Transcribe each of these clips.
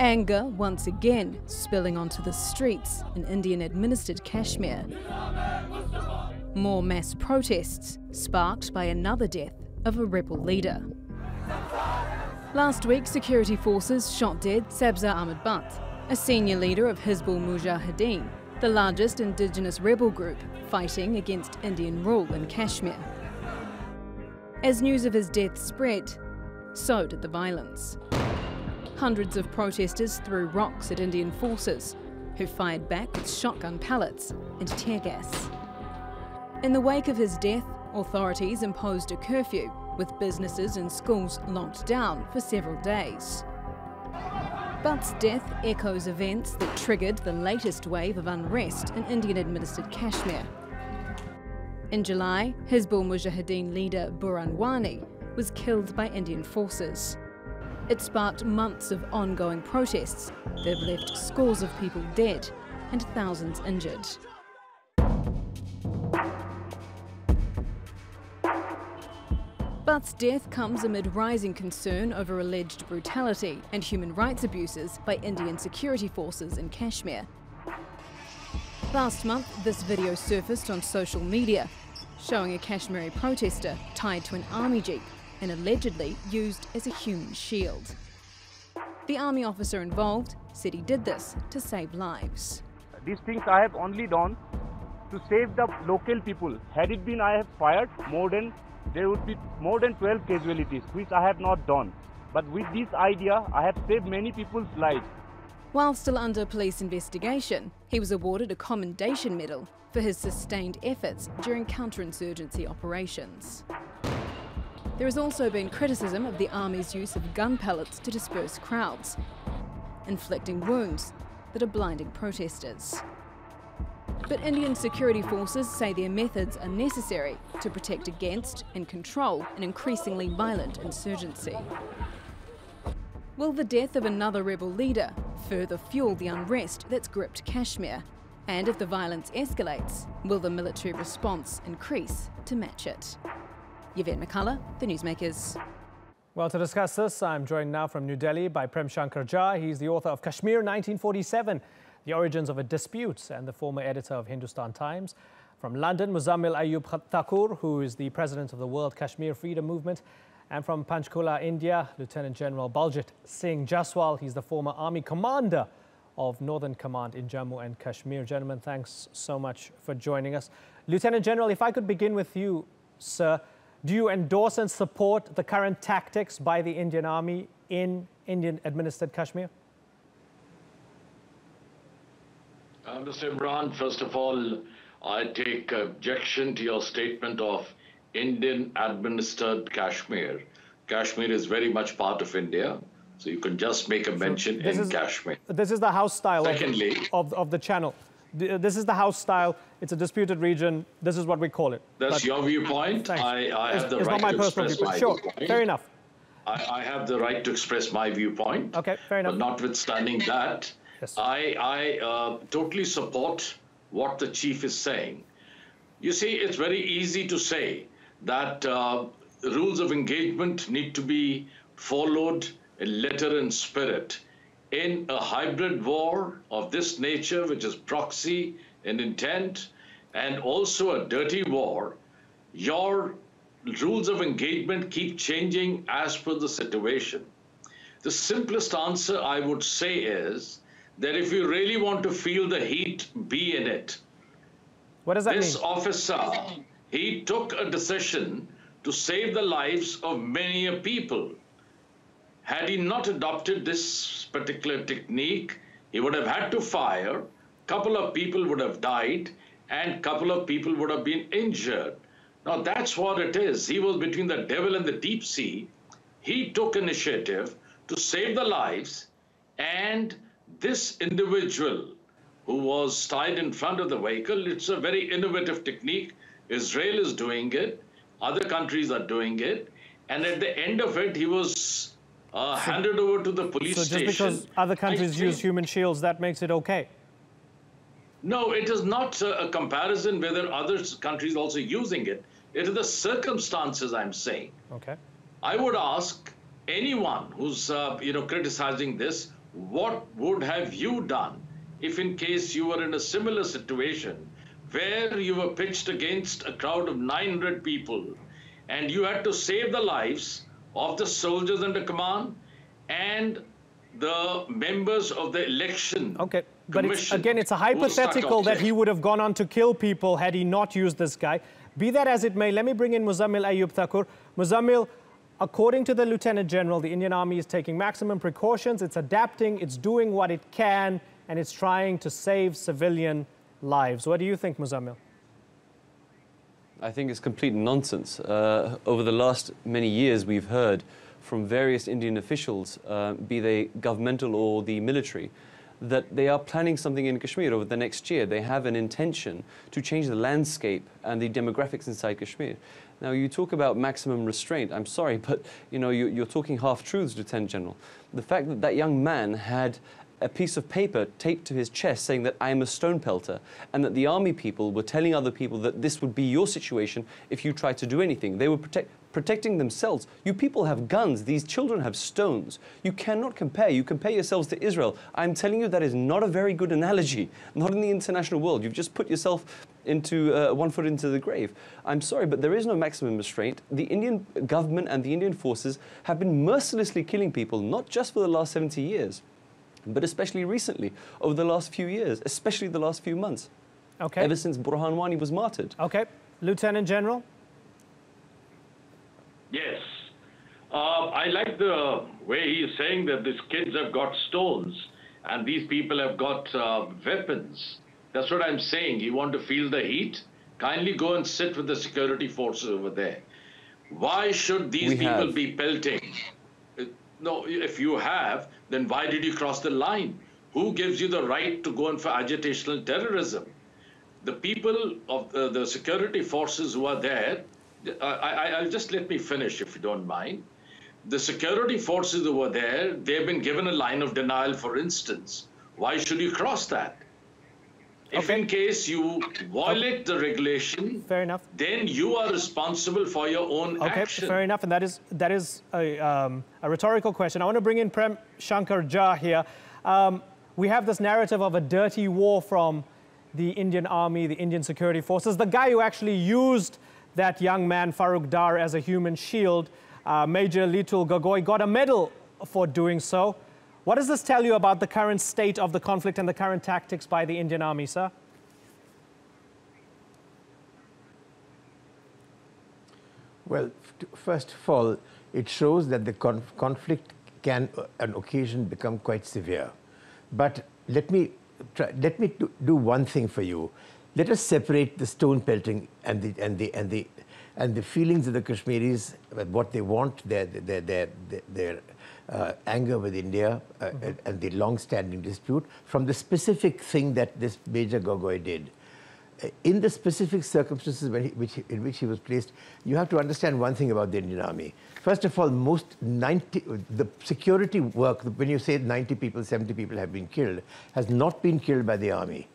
Anger once again spilling onto the streets in Indian-administered Kashmir. More mass protests sparked by another death of a rebel leader. Last week, security forces shot dead Sabza Ahmed Butt, a senior leader of Hizbul Mujahideen, the largest indigenous rebel group fighting against Indian rule in Kashmir. As news of his death spread, so did the violence. Hundreds of protesters threw rocks at Indian forces, who fired back with shotgun pellets and tear gas. In the wake of his death, authorities imposed a curfew, with businesses and schools locked down for several days. Butt's death echoes events that triggered the latest wave of unrest in Indian-administered Kashmir. In July, Hizbul Mujahideen leader Burhan Wani was killed by Indian forces. It sparked months of ongoing protests that have left scores of people dead and thousands injured. Butt's death comes amid rising concern over alleged brutality and human rights abuses by Indian security forces in Kashmir. Last month, this video surfaced on social media, showing a Kashmiri protester tied to an army jeep and allegedly used as a human shield. The army officer involved said he did this to save lives. These things I have only done to save the local people. Had it been I have fired there would be more than 12 casualties, which I have not done. But with this idea, I have saved many people's lives. While still under police investigation, he was awarded a commendation medal for his sustained efforts during counterinsurgency operations. There has also been criticism of the army's use of gun pellets to disperse crowds, inflicting wounds that are blinding protesters. But Indian security forces say their methods are necessary to protect against and control an increasingly violent insurgency. Will the death of another rebel leader further fuel the unrest that's gripped Kashmir? And if the violence escalates, will the military response increase to match it? Yvette McCullough, The Newsmakers. Well, to discuss this, I'm joined now from New Delhi by Prem Shankar Jha. He's the author of Kashmir 1947, The Origins of a Dispute, and the former editor of Hindustan Times. From London, Muzammil Ayub Thakur, who is the president of the World Kashmir Freedom Movement. And from Panchkula, India, Lieutenant General Baljit Singh Jaswal. He's the former army commander of Northern Command in Jammu and Kashmir. Gentlemen, thanks so much for joining us. Lieutenant General, if I could begin with you, sir. Do you endorse and support the current tactics by the Indian Army in Indian-administered Kashmir? Mr. Imran, first of all, I take objection to your statement of Indian-administered Kashmir. Kashmir is very much part of India, so you can just make a mention in Kashmir. This is the house style of the channel. This is the house style. It's a disputed region. This is what we call it. That's your viewpoint. I have the right to express my viewpoint. Sure, fair enough. I have the right to express my viewpoint. Okay, fair enough. But notwithstanding that, yes. I totally support what the chief is saying. You see, it's very easy to say that rules of engagement need to be followed in letter and spirit. In a hybrid war of this nature, which is proxy in intent, and also a dirty war, your rules of engagement keep changing as per the situation. The simplest answer I would say is that if you really want to feel the heat, be in it. What does that mean? This officer, he took a decision to save the lives of many people. Had he not adopted this particular technique, he would have had to fire, couple of people would have died, and couple of people would have been injured. Now that's what it is. He was between the devil and the deep sea. He took initiative to save the lives, and this individual who was tied in front of the vehicle, it's a very innovative technique. Israel is doing it, other countries are doing it, and at the end of it, he was handed over to the police station. So just because other countries use human shields, that makes it okay? No, it is not a comparison whether other countries also using it. It is the circumstances I'm saying. Okay. I would ask anyone who's criticizing this, what would have you done if in case you were in a similar situation where you were pitched against a crowd of 900 people and you had to save the lives of the soldiers under command and the members of the election but again, it's a hypothetical that he would have gone on to kill people had he not used this guy. Be that as it may, let me bring in Muzammil Ayub Thakur. Muzammil, according to the Lieutenant General, the Indian Army is taking maximum precautions, it's adapting, it's doing what it can, and it's trying to save civilian lives. What do you think, Muzammil? I think it's complete nonsense. Over the last many years, we've heard from various Indian officials, be they governmental or the military, that they are planning something in Kashmir over the next year. They have an intention to change the landscape and the demographics inside Kashmir. Now, you talk about maximum restraint. I'm sorry, but you're talking half-truths, Lieutenant General. The fact that that young man had a piece of paper taped to his chest saying that I am a stone pelter, and that the army people were telling other people that this would be your situation if you tried to do anything. They were protecting themselves. You people have guns. These children have stones. You cannot compare. You compare yourselves to Israel. I'm telling you that is not a very good analogy, not in the international world. You've just put yourself into one foot into the grave. I'm sorry, but there is no maximum restraint. The Indian government and the Indian forces have been mercilessly killing people, not just for the last 70 years, but especially recently, over the last few years, especially the last few months. Ever since Burhan Wani was martyred. Lieutenant General? Yes. I like the way he is saying that these kids have got stones and these people have got weapons. That's what I'm saying. You want to feel the heat? Kindly go and sit with the security forces over there. Why should these people be pelting? No, if you have, then why did you cross the line? Who gives you the right to go in for agitational terrorism? The people of the security forces who are there, I'll just let me finish if you don't mind. The security forces who are there, they've been given a line of denial, for instance. Why should you cross that? If in case you violate the regulation, then you are responsible for your own action. Fair enough, and that is a rhetorical question. I want to bring in Prem Shankar Jha here. We have this narrative of a dirty war from the Indian Army, the Indian security forces. The guy who actually used that young man, Farooq Dar, as a human shield, Major Litul Gogoi, got a medal for doing so. What does this tell you about the current state of the conflict and the current tactics by the Indian Army, sir? Well, first of all, it shows that the conflict can, on occasion, become quite severe. But let me do one thing for you. Let us separate the stone pelting and the feelings of the Kashmiris, what they want, their anger with India and the long-standing dispute, from the specific thing that this Major Gogoi did. In the specific circumstances in which he was placed, you have to understand one thing about the Indian Army. First of all, the security work, when you say 90 people, 70 people have been killed, has not been killed by the army.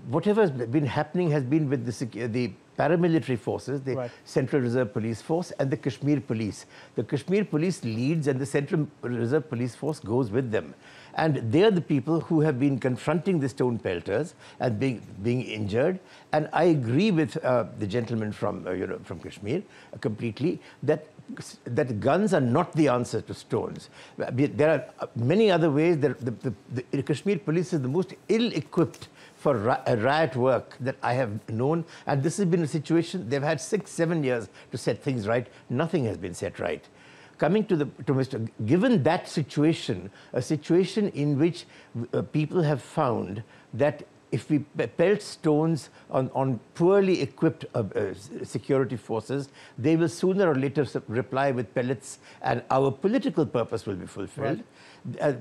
Whatever has been happening has been with the paramilitary forces, the Central Reserve Police Force and the Kashmir Police. The Kashmir Police leads and the Central Reserve Police Force goes with them. And they are the people who have been confronting the stone pelters and being injured. And I agree with the gentleman from Kashmir completely that guns are not the answer to stones. There are many other ways. The Kashmir police is the most ill-equipped for riot work that I have known. And this has been a situation, they've had 6-7 years to set things right. Nothing has been set right. Coming to Mr. Given that situation, a situation in which people have found that if we pelt stones on poorly equipped security forces, they will sooner or later reply with pellets and our political purpose will be fulfilled. A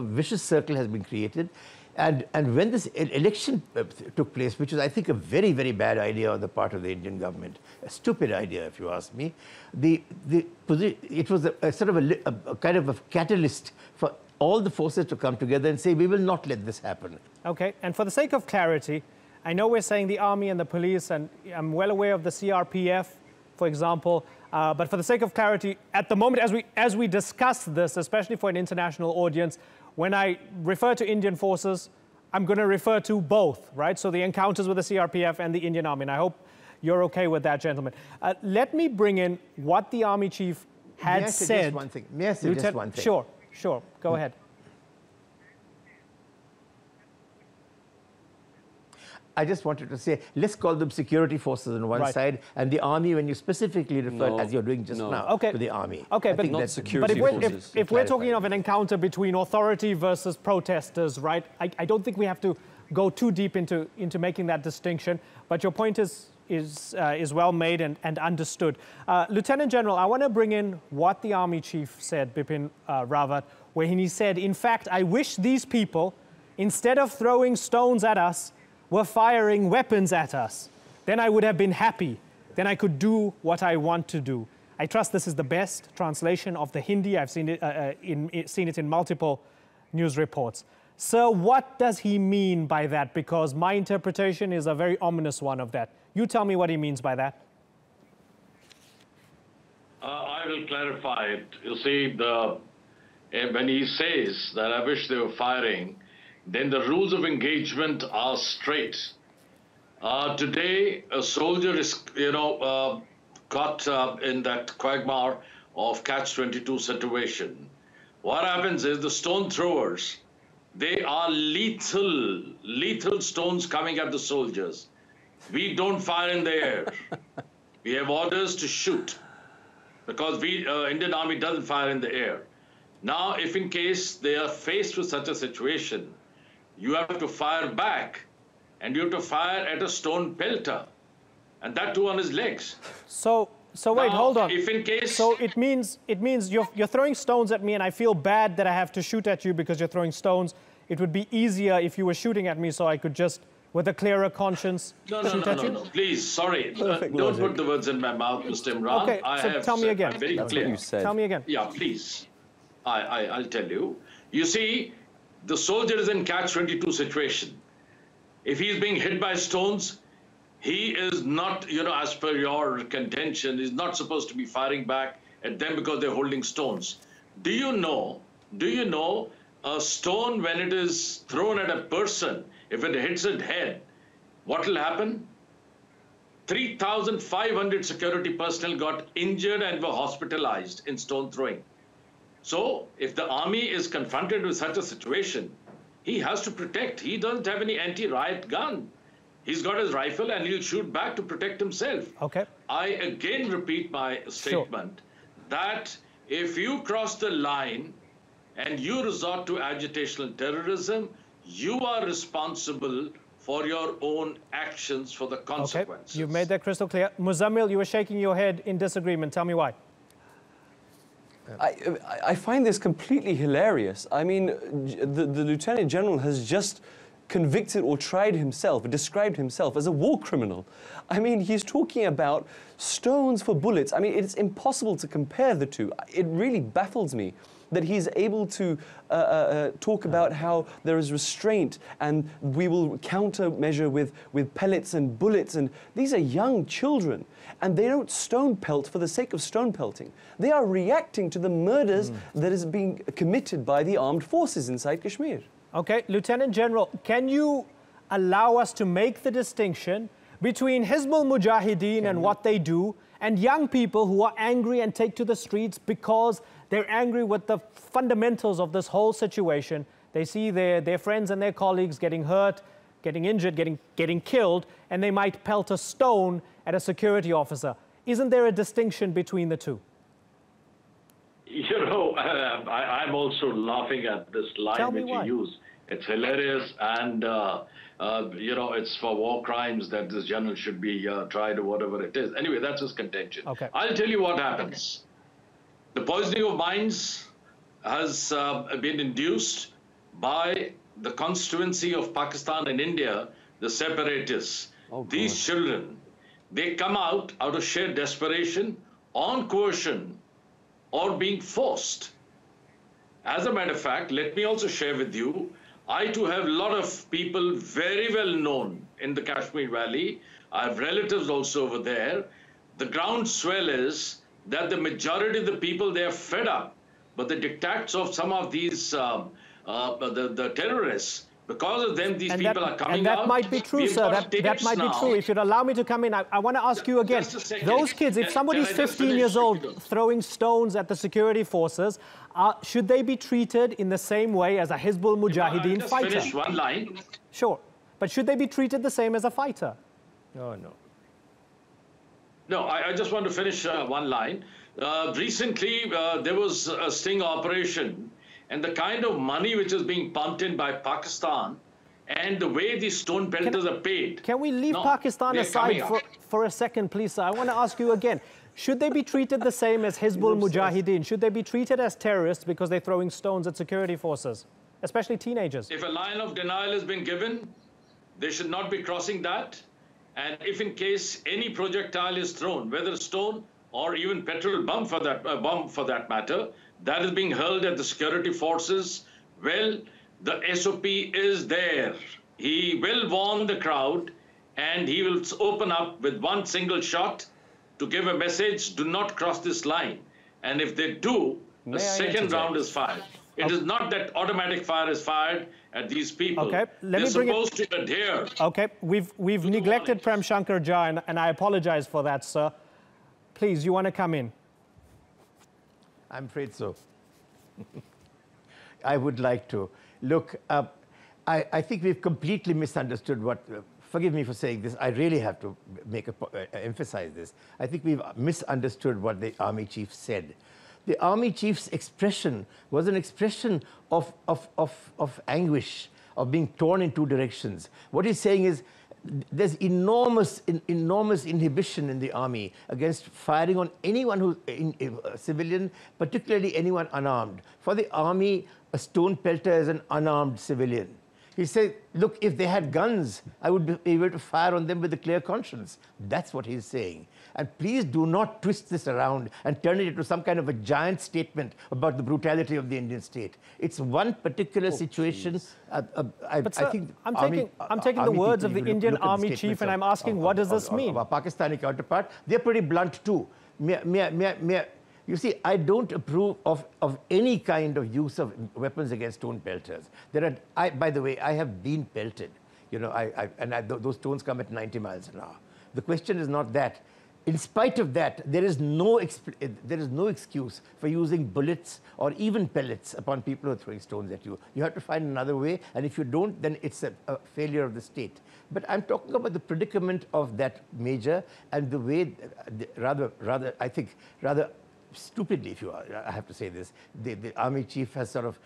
vicious circle has been created. And when this election took place, which was, I think, a very, very bad idea on the part of the Indian government, a stupid idea, if you ask me, it was a sort of a kind of a catalyst for all the forces to come together and say, we will not let this happen. Okay, and for the sake of clarity, I know we're saying the army and the police, and I'm well aware of the CRPF for example. But for the sake of clarity, at the moment, as we discuss this, especially for an international audience, when I refer to Indian forces, I'm going to refer to both, right? So the encounters with the CRPF and the Indian Army. And I hope you're okay with that, gentlemen. Let me bring in what the Army Chief had said. May I suggest one thing? Sure. Go ahead. I just wanted to say, let's call them security forces on one side, and the army, when you specifically refer, as you're doing just now, to the army. Okay, but not security forces. If we're talking of an encounter between authority versus protesters, right, I don't think we have to go too deep into making that distinction, but your point is well made and understood. Lieutenant General, I want to bring in what the Army Chief said, Bipin Rawat, where he said, in fact, I wish these people, instead of throwing stones at us, were firing weapons at us. Then I would have been happy. Then I could do what I want to do. I trust this is the best translation of the Hindi. I've seen it in multiple news reports. So what does he mean by that? Because my interpretation is a very ominous one of that. You tell me what he means by that. I will clarify it. You see, when he says that I wish they were firing, then the rules of engagement are straight. Today, a soldier is, caught in that quagmire of catch-22 situation. What happens is the stone throwers, they are lethal stones coming at the soldiers. We don't fire in the air. We have orders to shoot because Indian Army doesn't fire in the air. Now, if in case they are faced with such a situation, you have to fire back, and you have to fire at a stone pelter, and that too on his legs. So wait, hold on. If in case, so it means you're throwing stones at me, and I feel bad that I have to shoot at you because you're throwing stones. It would be easier if you were shooting at me, so I could just, with a clearer conscience, shoot at you. No. Please, sorry, don't put the words in my mouth, Mr. Imran. Okay, so tell me again. Very clear. You said. Tell me again. Yeah, please. I'll tell you. You see, the soldier is in catch-22 situation. If he's being hit by stones, he is not, as per your contention, is not supposed to be firing back at them because they're holding stones. Do you know a stone, when it is thrown at a person, if it hits its head, what will happen? 3,500 security personnel got injured and were hospitalized in stone throwing. So, if the army is confronted with such a situation, he has to protect. He doesn't have any anti-riot gun. He's got his rifle and he'll shoot back to protect himself. Okay. I again repeat my statement that if you cross the line and you resort to agitational terrorism, you are responsible for your own actions, for the consequences. Okay. You've made that crystal clear. Muzammil, you were shaking your head in disagreement. Tell me why. I find this completely hilarious. I mean, the Lieutenant General has just convicted or tried himself, described himself as a war criminal. I mean, he's talking about stones for bullets. I mean, it's impossible to compare the two. It really baffles me that he's able to talk about how there is restraint and we will countermeasure with pellets and bullets. And these are young children, and they don't stone pelt for the sake of stone pelting. They are reacting to the murders that is being committed by the armed forces inside Kashmir. Okay, Lieutenant General, can you allow us to make the distinction between Hizbul Mujahideen and what they do, and young people who are angry and take to the streets because they're angry with the fundamentals of this whole situation? They see their friends and their colleagues getting hurt, getting injured, getting killed, and they might pelt a stone at a security officer. Isn't there a distinction between the two? I'm also laughing at this line which you use. It's hilarious, and it's for war crimes that this general should be tried or whatever it is. Anyway, that's his contention. Okay. I'll tell you what happens. The poisoning of minds has been induced by the constituency of Pakistan and India, the separatists. These children, they come out of sheer desperation, on coercion, or being forced. As a matter of fact, let me also share with you, I too have a lot of people very well known in the Kashmir Valley. I have relatives also over there. The groundswell is that the majority of the people, they are fed up. But the diktats of some of these, the terrorists, because of them, these people are coming out. And that might be true, sir. That might be true. If you'd allow me to come in, I want to ask you again. Those kids, if somebody's 15 years old throwing stones at the security forces, should they be treated in the same way as a Hizbul Mujahideen fighter? Finish one line. Sure. But should they be treated the same as a fighter? No, no. No, I just want to finish one line. Recently, there was a sting operation, and the kind of money which is being pumped in by Pakistan and the way these stone pelters are paid. Can we leave Pakistan aside for a second, please, sir? I want to ask you again. Should they be treated the same as Hizbul Mujahideen? Should they be treated as terrorists because they're throwing stones at security forces, especially teenagers? If a line of denial has been given, they should not be crossing that. And if in case any projectile is thrown, whether stone or even petrol bomb for that matter, that is being hurled at the security forces, well, the SOP is there. He will warn the crowd, and he will open up with one single shot to give a message, do not cross this line. And if they do, a second round is fired. It is not that automatic fire is fired at these people. Okay, They're supposed to adhere. Okay, we've neglected Prem Shankar Jha, and I apologize for that, sir. Please, you want to come in? I'm afraid so. I would like to. Look, I think we've completely misunderstood what, forgive me for saying this, I really have to emphasize this. I think we've misunderstood what the army chief said. The army chief's expression was an expression of anguish, of being torn in two directions. What he's saying is there's enormous inhibition in the army against firing on anyone who's a civilian, particularly anyone unarmed. For the army, a stone pelter is an unarmed civilian. He said, look, if they had guns, I would be able to fire on them with a clear conscience. That's what he's saying. And please do not twist this around and turn it into some kind of a giant statement about the brutality of the Indian state. It's one particular situation. But sir, I'm taking the words of the Indian army chief and I'm asking, what does this mean? Our Pakistani counterpart, they're pretty blunt too. You see, I don't approve of any kind of use of weapons against stone pelters. By the way, I have been pelted. You know, those stones come at 90 miles an hour. The question is not that. In spite of that, there is no excuse for using bullets or even pellets upon people who are throwing stones at you. You have to find another way, and if you don't, then it's a failure of the state. But I'm talking about the predicament of that major and the way, I think, rather stupidly, I have to say this, the army chief has sort of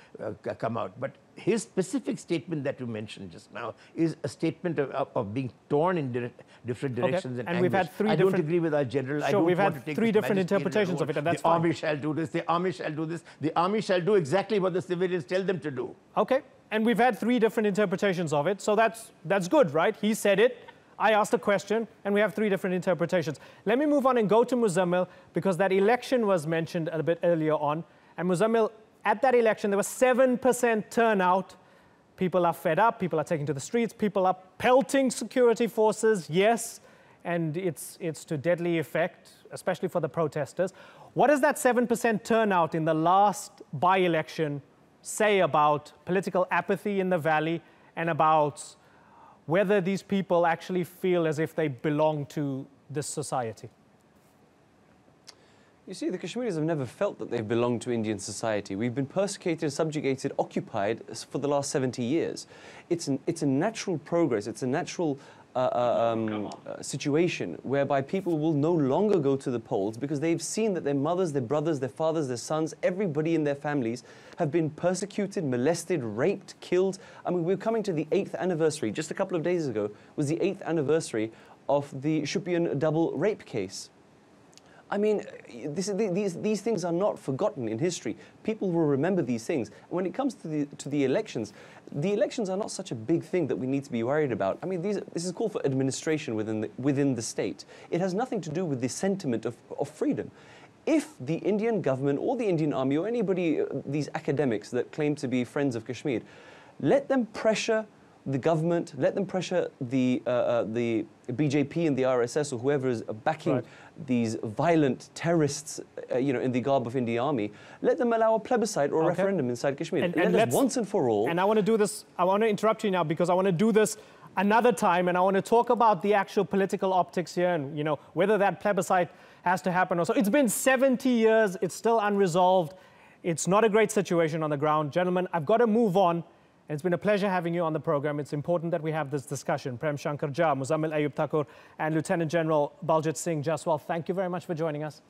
come out. But his specific statement that you mentioned just now is a statement of being torn in different directions. And we've had three I don't agree with our general. Sure, we've had three different interpretations of it, and that's fine. The army shall do this, the army shall do this, the army shall do exactly what the civilians tell them to do. Okay, and we've had three different interpretations of it, so that's good, right? He said it. I asked a question, and we have three different interpretations. Let me move on and go to Muzammil, because that election was mentioned a bit earlier on. And Muzammil, at that election, there was 7% turnout. People are fed up, people are taking to the streets, people are pelting security forces, yes, and it's to deadly effect, especially for the protesters. What does that 7% turnout in the last by-election say about political apathy in the valley and about whether these people actually feel as if they belong to this society? You see, the Kashmiris have never felt that they've belonged to Indian society. We've been persecuted, subjugated, occupied for the last 70 years. It's a natural progress. It's a natural situation whereby people will no longer go to the polls because they've seen that their mothers, their brothers, their fathers, their sons, everybody in their families have been persecuted, molested, raped, killed. I mean, we're coming to the 8th anniversary. Just a couple of days ago was the 8th anniversary of the Shupian double rape case. I mean, these things are not forgotten in history. People will remember these things. When it comes to the elections are not such a big thing that we need to be worried about. I mean, this is called for administration within the state. It has nothing to do with the sentiment of freedom. If the Indian government or the Indian army or anybody, these academics that claim to be friends of Kashmir, let them pressure the government, let them pressure the BJP and the RSS or whoever is backing these violent terrorists, in the garb of Indian Army. Let them allow a plebiscite or a referendum inside Kashmir. And let us once and for all. And I want to do this. I want to interrupt you now because I want to do this another time, and I want to talk about the actual political optics here, and whether that plebiscite has to happen or so. It's been 70 years. It's still unresolved. It's not a great situation on the ground. Gentlemen, I've got to move on. It's been a pleasure having you on the program. It's important that we have this discussion. Prem Shankar Jha, Muzammil Ayub Thakur, and Lieutenant General Baljit Singh Jaswal, thank you very much for joining us.